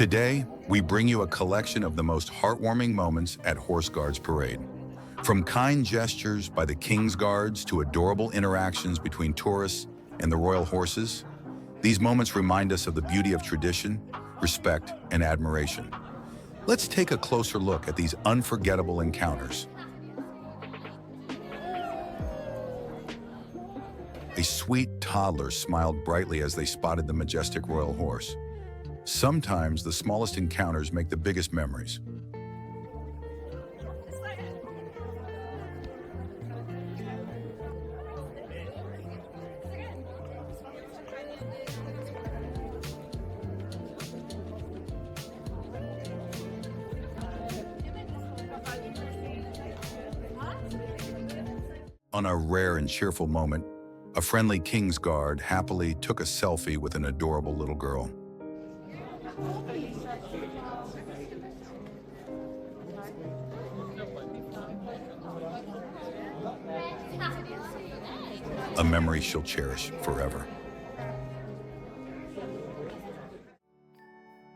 Today, we bring you a collection of the most heartwarming moments at Horse Guards Parade. From kind gestures by the King's Guards to adorable interactions between tourists and the royal horses, these moments remind us of the beauty of tradition, respect, and admiration. Let's take a closer look at these unforgettable encounters. A sweet toddler smiled brightly as they spotted the majestic royal horse. Sometimes the smallest encounters make the biggest memories. On a rare and cheerful moment, a friendly King's Guard happily took a selfie with an adorable little girl. A memory she'll cherish forever.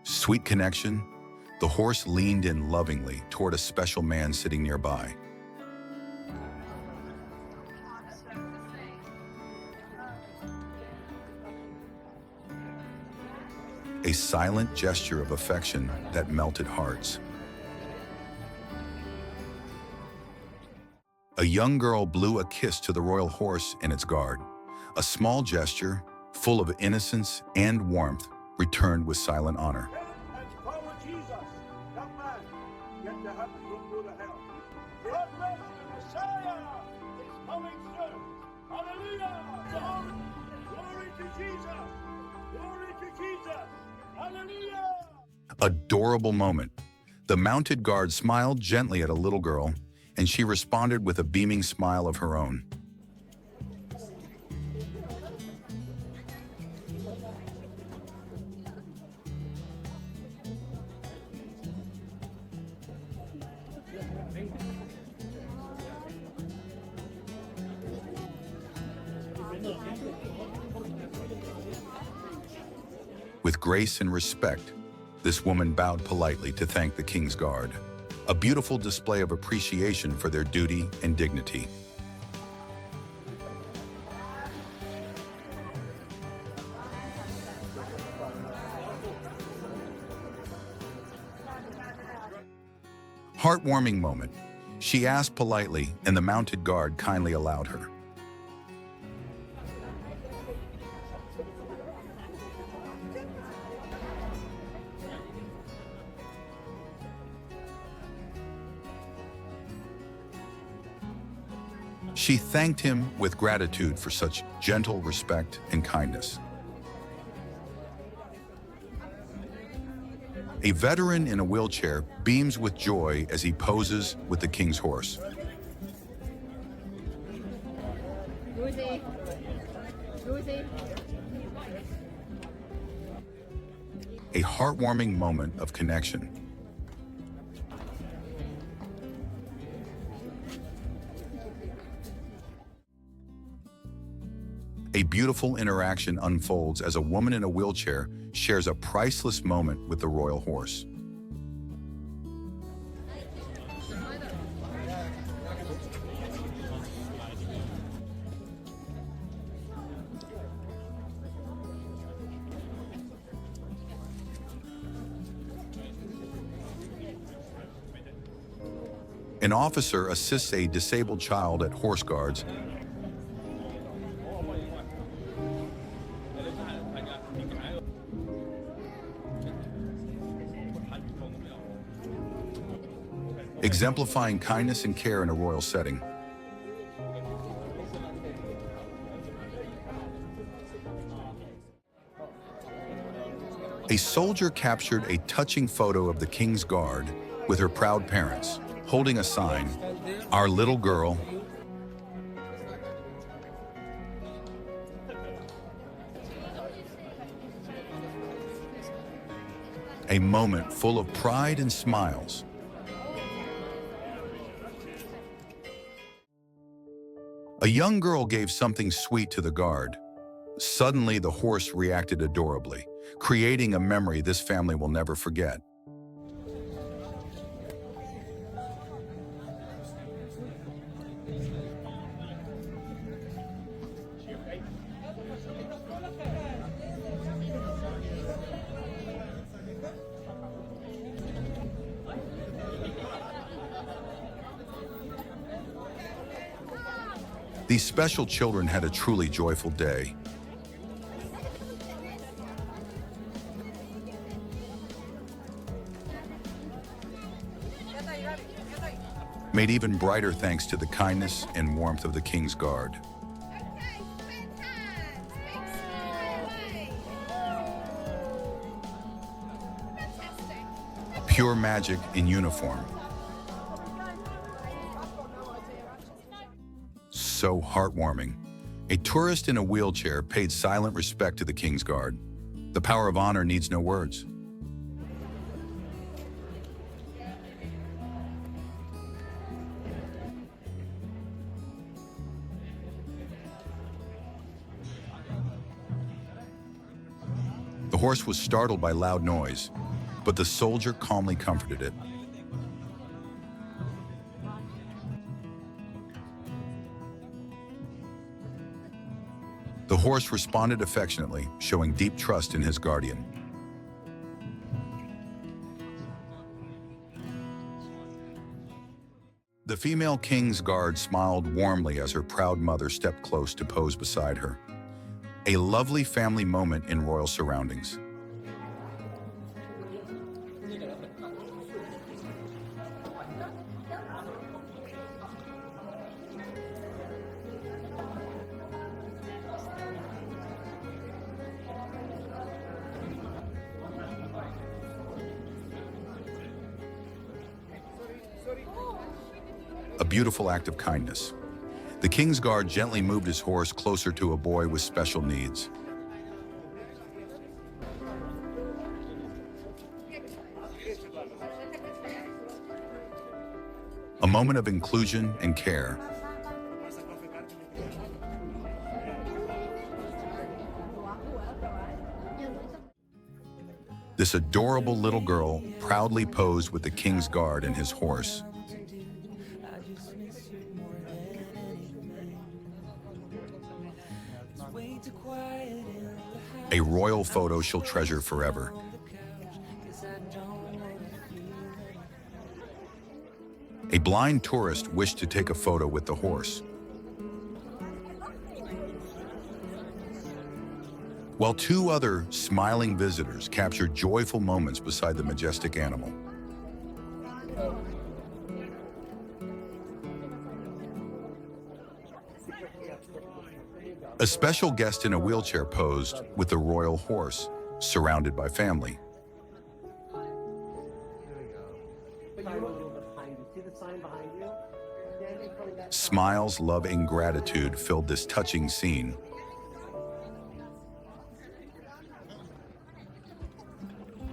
Sweet connection, the horse leaned in lovingly toward a special man sitting nearby. A silent gesture of affection that melted hearts. A young girl blew a kiss to the royal horse and its guard. A small gesture, full of innocence and warmth, returned with silent honor. Adorable moment. The mounted guard smiled gently at a little girl, and she responded with a beaming smile of her own. With grace and respect, this woman bowed politely to thank the King's Guard, a beautiful display of appreciation for their duty and dignity. Heartwarming moment. She asked politely, and the mounted guard kindly allowed her. She thanked him with gratitude for such gentle respect and kindness. A veteran in a wheelchair beams with joy as he poses with the King's horse. A heartwarming moment of connection. A beautiful interaction unfolds as a woman in a wheelchair shares a priceless moment with the royal horse. An officer assists a disabled child at Horse Guards, exemplifying kindness and care in a royal setting. A soldier captured a touching photo of the King's Guard with her proud parents, holding a sign, "Our little girl." A moment full of pride and smiles. A young girl gave something sweet to the guard, Suddenly, the horse reacted adorably, creating a memory this family will never forget. These special children had a truly joyful day, made even brighter thanks to the kindness and warmth of the King's Guard. Pure magic in uniform. So heartwarming. A tourist in a wheelchair paid silent respect to the King's Guard. The power of honor needs no words. The horse was startled by loud noise, but the soldier calmly comforted it. The horse responded affectionately, showing deep trust in his guardian. The female King's Guard smiled warmly as her proud mother stepped close to pose beside her. A lovely family moment in royal surroundings. A beautiful act of kindness. The King's Guard gently moved his horse closer to a boy with special needs. A moment of inclusion and care. This adorable little girl proudly posed with the King's Guard and his horse. A royal photo she'll treasure forever. A blind tourist wished to take a photo with the horse, while two other smiling visitors captured joyful moments beside the majestic animal. A special guest in a wheelchair posed with the royal horse, surrounded by family. Smiles, love, and gratitude filled this touching scene.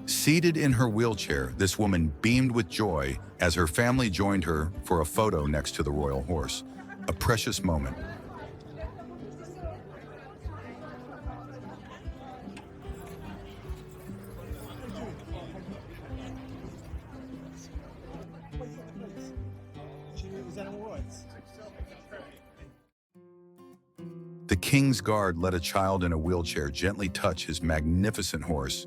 Seated in her wheelchair, this woman beamed with joy as her family joined her for a photo next to the royal horse, a precious moment. The King's Guard let a child in a wheelchair gently touch his magnificent horse.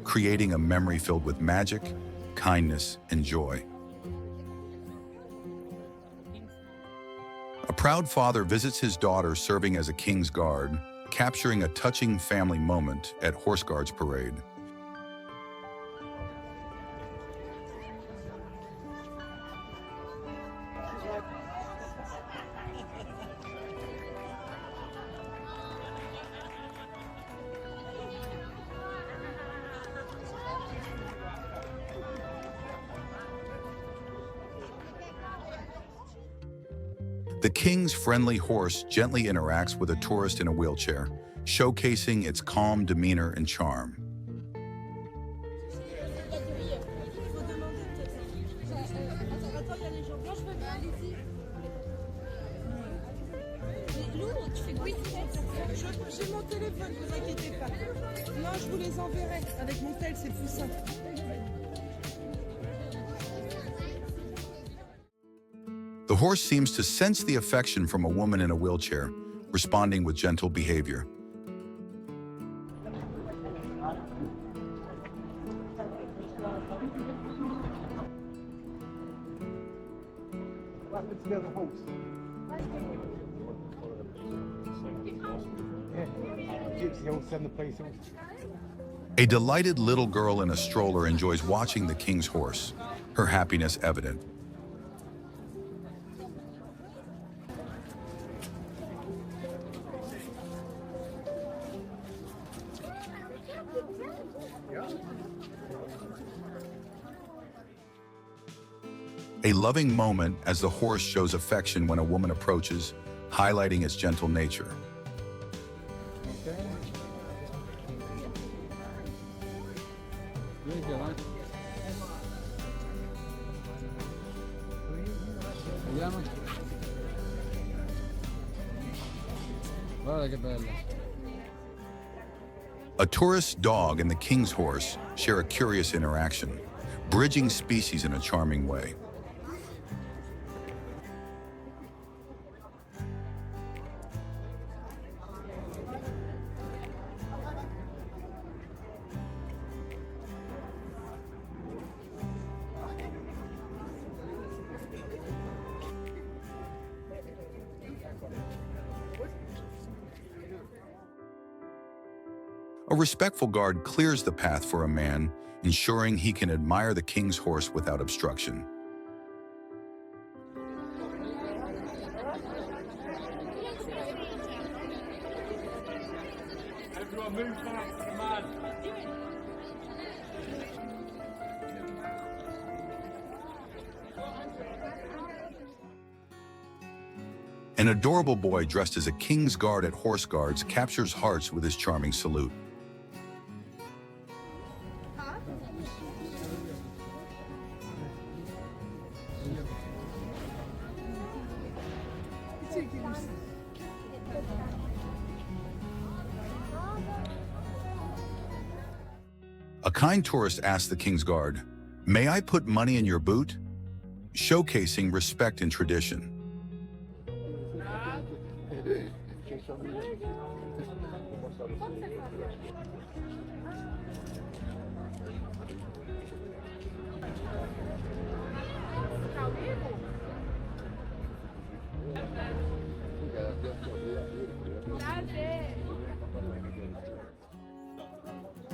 Creating a memory filled with magic, kindness, and joy. A proud father visits his daughter serving as a King's Guard, capturing a touching family moment at Horse Guards Parade. The King's friendly horse gently interacts with a tourist in a wheelchair, showcasing its calm demeanor and charm. je veux bien, allez-y. Mais Lou, tu fais quoi? J'ai mon téléphone, vous inquiétez pas. Non, je vous les enverrai. Avec mon tel, c'est plus simple. The horse seems to sense the affection from a woman in a wheelchair, responding with gentle behavior. A delighted little girl in a stroller enjoys watching the king's horse, her happiness evident. A loving moment as the horse shows affection when a woman approaches, highlighting its gentle nature. A tourist dog and the king's horse share a curious interaction, bridging species in a charming way. A respectful guard clears the path for a man, ensuring he can admire the king's horse without obstruction. Everyone move back to the man. An adorable boy dressed as a king's guard at Horse Guards captures hearts with his charming salute. A kind tourist asks the king's guard, "May I put money in your boot?" Showcasing respect and tradition.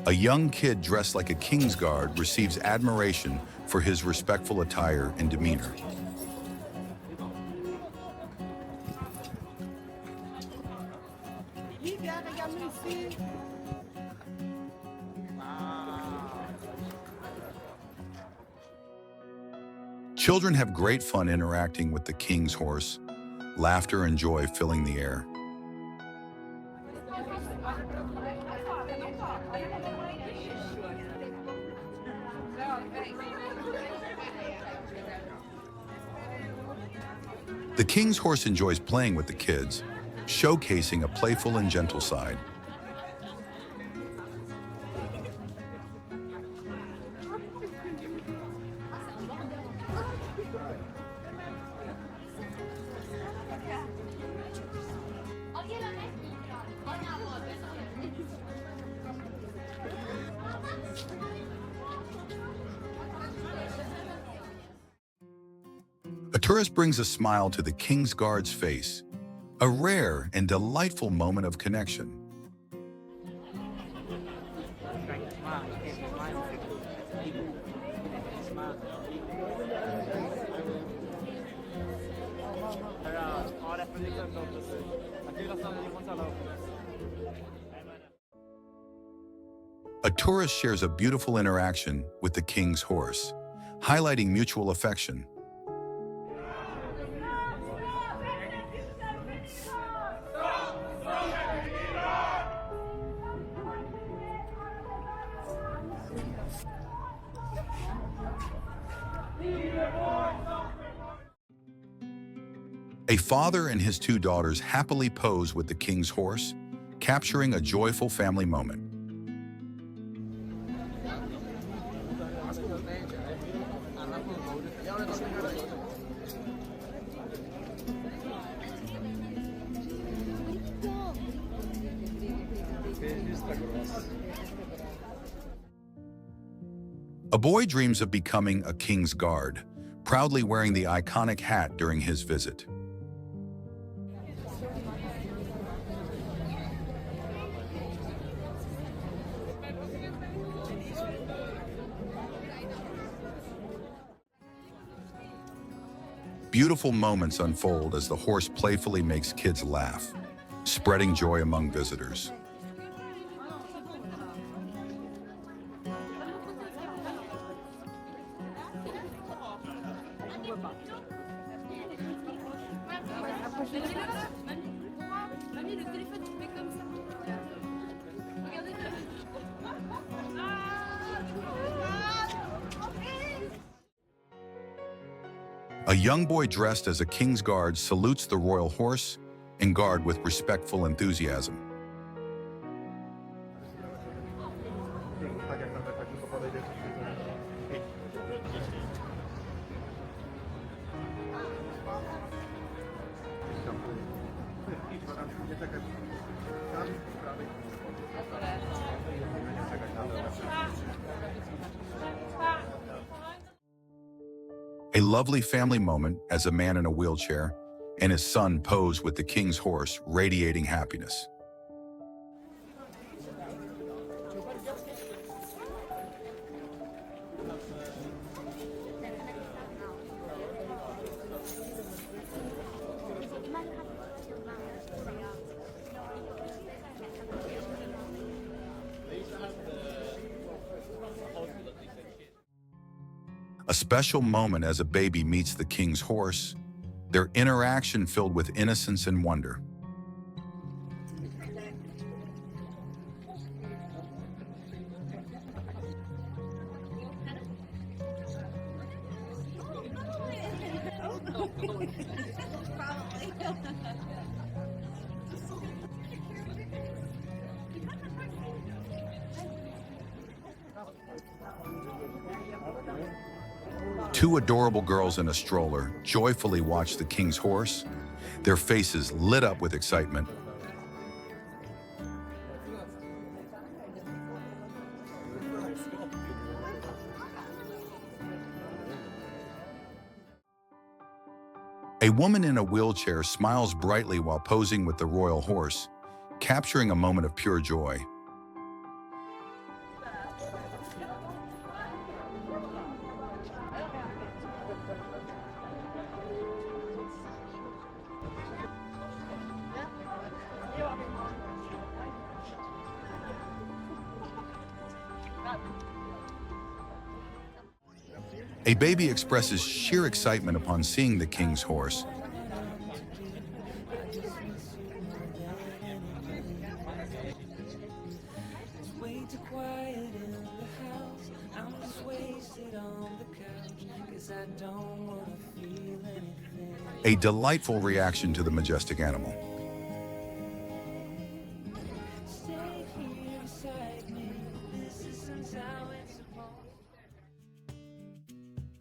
A young kid dressed like a king's guard receives admiration for his respectful attire and demeanor. Children have great fun interacting with the king's horse, laughter and joy filling the air. The king's horse enjoys playing with the kids, showcasing a playful and gentle side. A tourist brings a smile to the king's guard's face, a rare and delightful moment of connection. A tourist shares a beautiful interaction with the king's horse, highlighting mutual affection. A father and his two daughters happily pose with the king's horse, capturing a joyful family moment. A boy dreams of becoming a king's guard, proudly wearing the iconic hat during his visit. Beautiful moments unfold as the horse playfully makes kids laugh, spreading joy among visitors. Mamie, le téléphone, tu fais comme ça. Regardez. A young boy dressed as a king's guard salutes the royal horse and guard with respectful enthusiasm. A lovely family moment as a man in a wheelchair and his son pose with the king's horse, radiating happiness. A special moment as a baby meets the king's horse, their interaction filled with innocence and wonder. Two adorable girls in a stroller joyfully watch the king's horse, their faces lit up with excitement. A woman in a wheelchair smiles brightly while posing with the royal horse, capturing a moment of pure joy. A baby expresses sheer excitement upon seeing the king's horse. A delightful reaction to the majestic animal.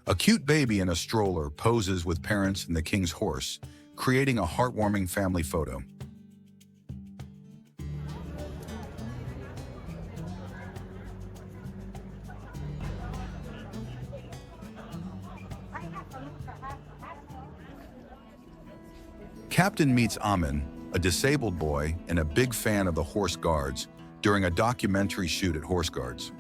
A cute baby in a stroller poses with parents and the king's horse, creating a heartwarming family photo. Captain meets Amin, a disabled boy and a big fan of the horse guards, during a documentary shoot at Horse Guards.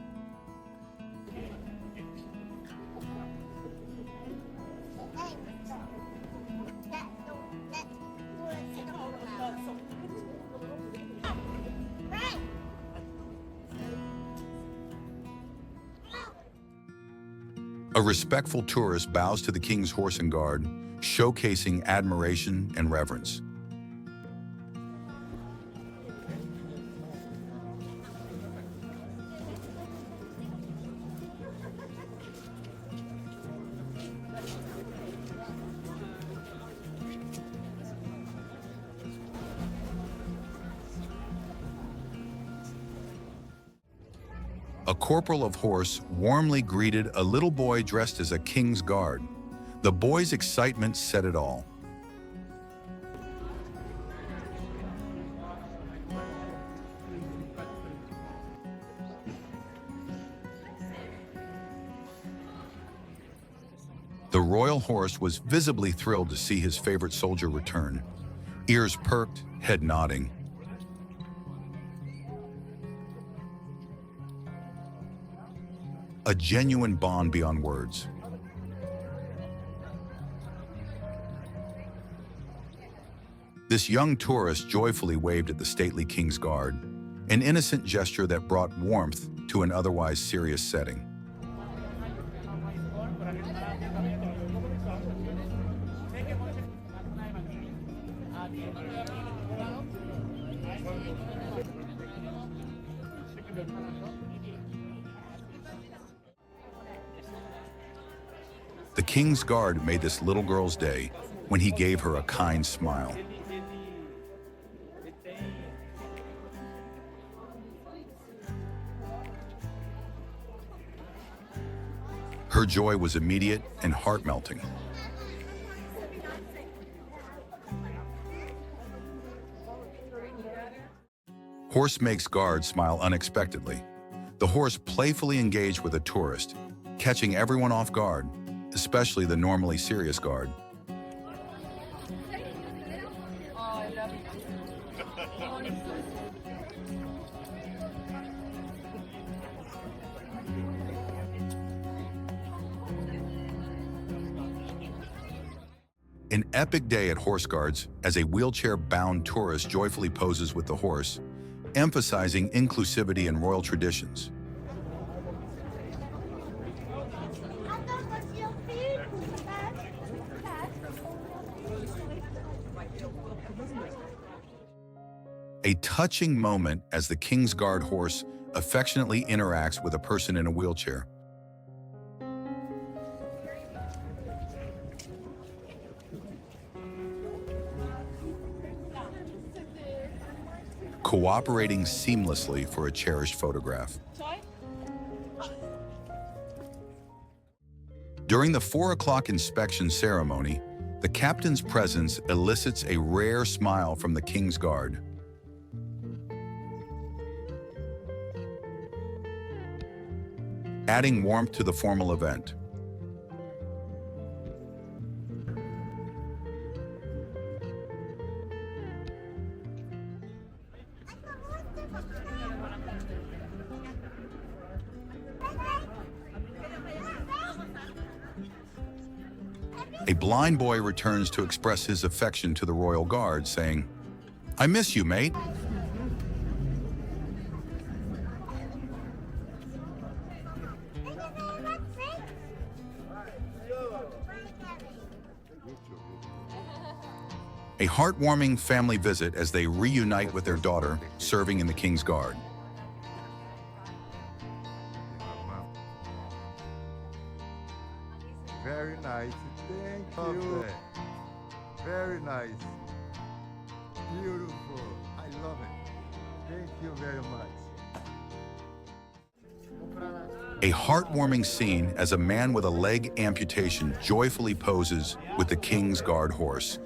A respectful tourist bows to the king's horse and guard, showcasing admiration and reverence. a corporal of horse warmly greeted a little boy dressed as a king's guard. The boy's excitement said it all. The royal horse was visibly thrilled to see his favorite soldier return. Ears perked, head nodding. A genuine bond beyond words. This young tourist joyfully waved at the stately king's guard, an innocent gesture that brought warmth to an otherwise serious setting. The king's guard made this little girl's day when he gave her a kind smile. Her joy was immediate and heart-melting. Horse makes guard smile unexpectedly. The horse playfully engaged with a tourist, catching everyone off guard, especially the normally serious guard. An epic day at Horse Guards as a wheelchair-bound tourist joyfully poses with the horse, emphasizing inclusivity and royal traditions. A touching moment as the King's Guard horse affectionately interacts with a person in a wheelchair. Cooperating seamlessly for a cherished photograph. During the 4 o'clock inspection ceremony, the captain's presence elicits a rare smile from the King's Guard. Adding warmth to the formal event. A blind boy returns to express his affection to the royal guard, saying, "I miss you, mate." A heartwarming family visit as they reunite with their daughter, serving in the King's Guard. Very nice. Thank you. Very nice. Beautiful. I love it. Thank you very much. A heartwarming scene as a man with a leg amputation joyfully poses with the King's Guard horse.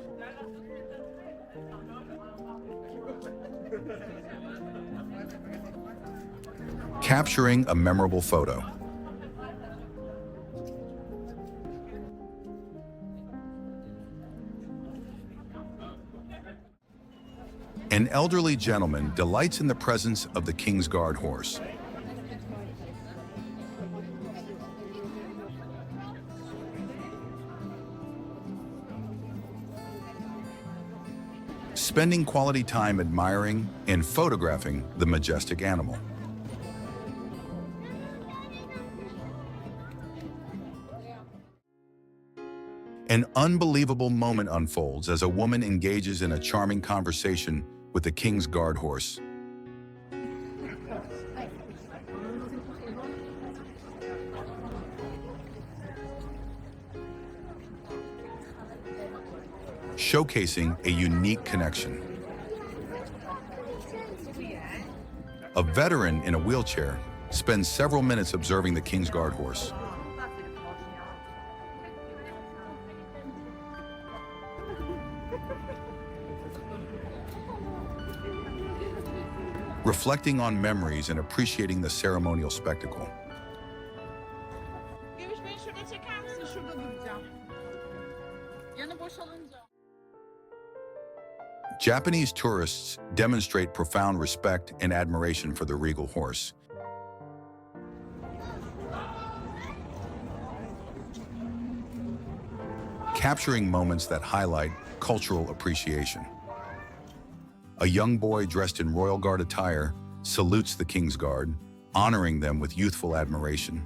Capturing a memorable photo. An elderly gentleman delights in the presence of the King's Guard horse. Spending quality time admiring and photographing the majestic animal. An unbelievable moment unfolds as a woman engages in a charming conversation with the King's Guard horse. Showcasing a unique connection. A veteran in a wheelchair spends several minutes observing the King's Guard horse. Reflecting on memories and appreciating the ceremonial spectacle. Japanese tourists demonstrate profound respect and admiration for the regal horse. Capturing moments that highlight cultural appreciation. A young boy dressed in Royal Guard attire salutes the King's Guard, honoring them with youthful admiration.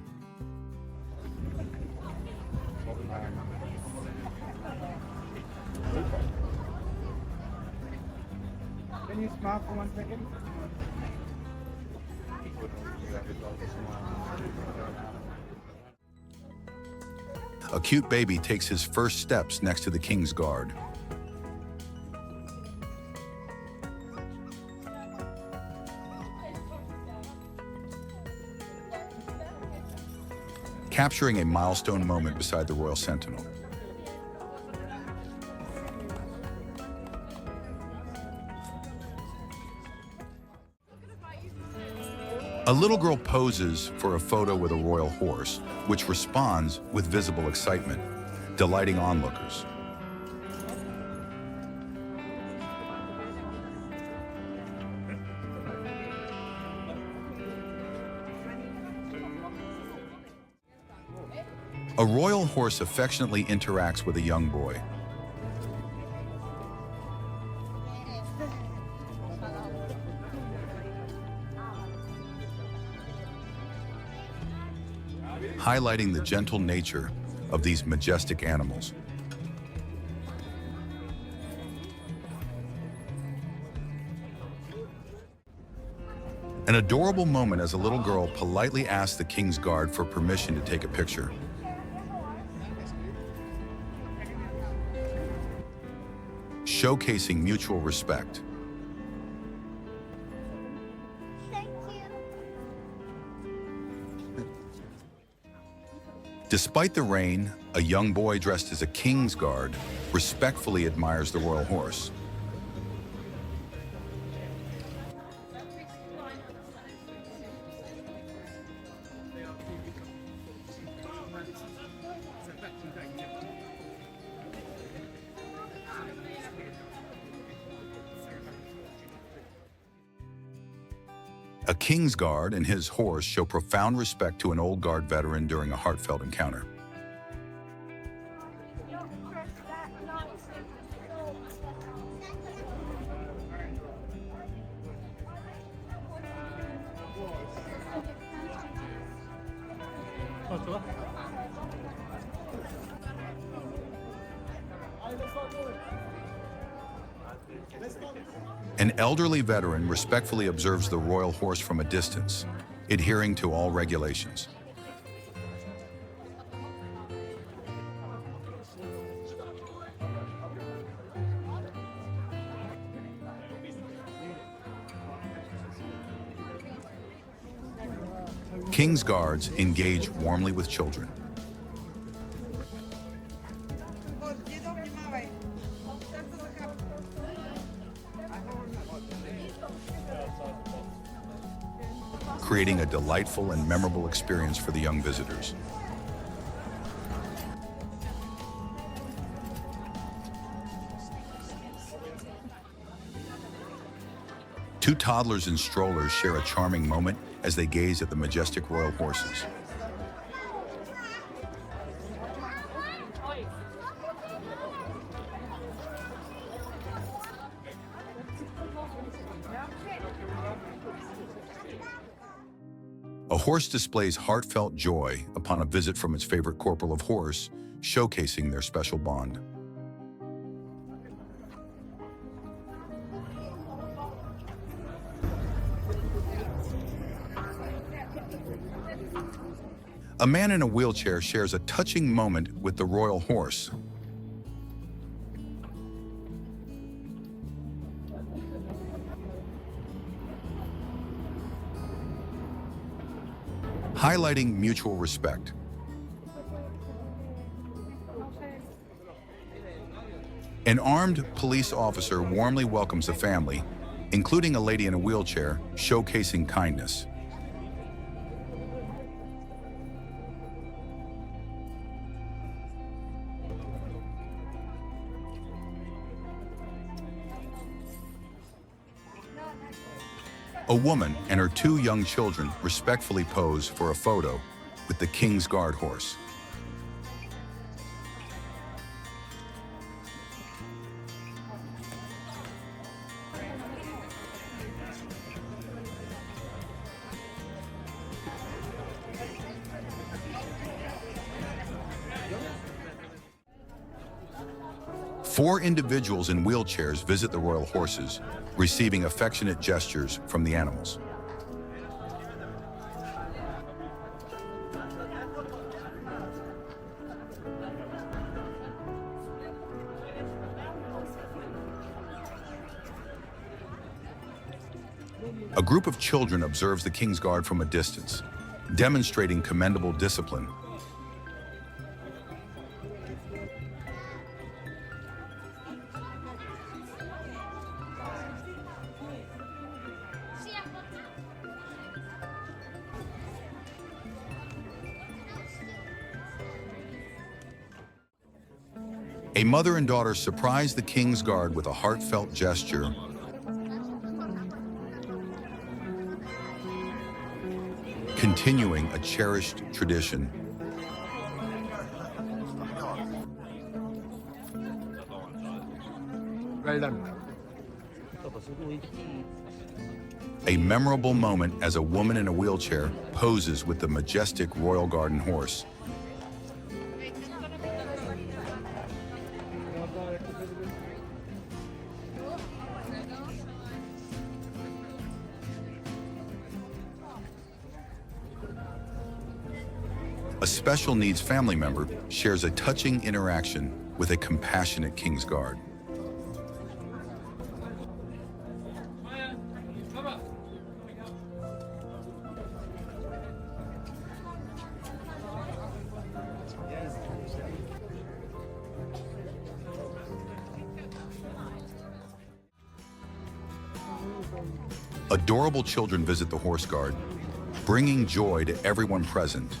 Can you smile for 1 second? A cute baby takes his first steps next to the King's Guard. Capturing a milestone moment beside the Royal Sentinel. A little girl poses for a photo with a royal horse, which responds with visible excitement, delighting onlookers. A royal horse affectionately interacts with a young boy. Highlighting the gentle nature of these majestic animals. An adorable moment as a little girl politely asks the King's Guard for permission to take a picture. Showcasing mutual respect. Despite the rain, a young boy dressed as a King's Guard respectfully admires the royal horse. A King's Guard and his horse show profound respect to an old Guard veteran during a heartfelt encounter. An elderly veteran respectfully observes the royal horse from a distance, adhering to all regulations. King's Guards engage warmly with children. Creating a delightful and memorable experience for the young visitors. Two toddlers and strollers share a charming moment as they gaze at the majestic royal horses. A horse displays heartfelt joy upon a visit from its favorite corporal of horse, showcasing their special bond. A man in a wheelchair shares a touching moment with the royal horse. highlighting mutual respect. An armed police officer warmly welcomes the family, including a lady in a wheelchair, showcasing kindness. A woman and her 2 young children respectfully pose for a photo with the King's Guard horse. Four individuals in wheelchairs visit the royal horses, receiving affectionate gestures from the animals. A group of children observes the King's Guard from a distance, demonstrating commendable discipline. A mother and daughter surprise the King's Guard with a heartfelt gesture, continuing a cherished tradition. Well done. A memorable moment as a woman in a wheelchair poses with the majestic Royal Garden horse. A special needs family member shares a touching interaction with a compassionate King's Guard. Adorable children visit the horse guard, bringing joy to everyone present.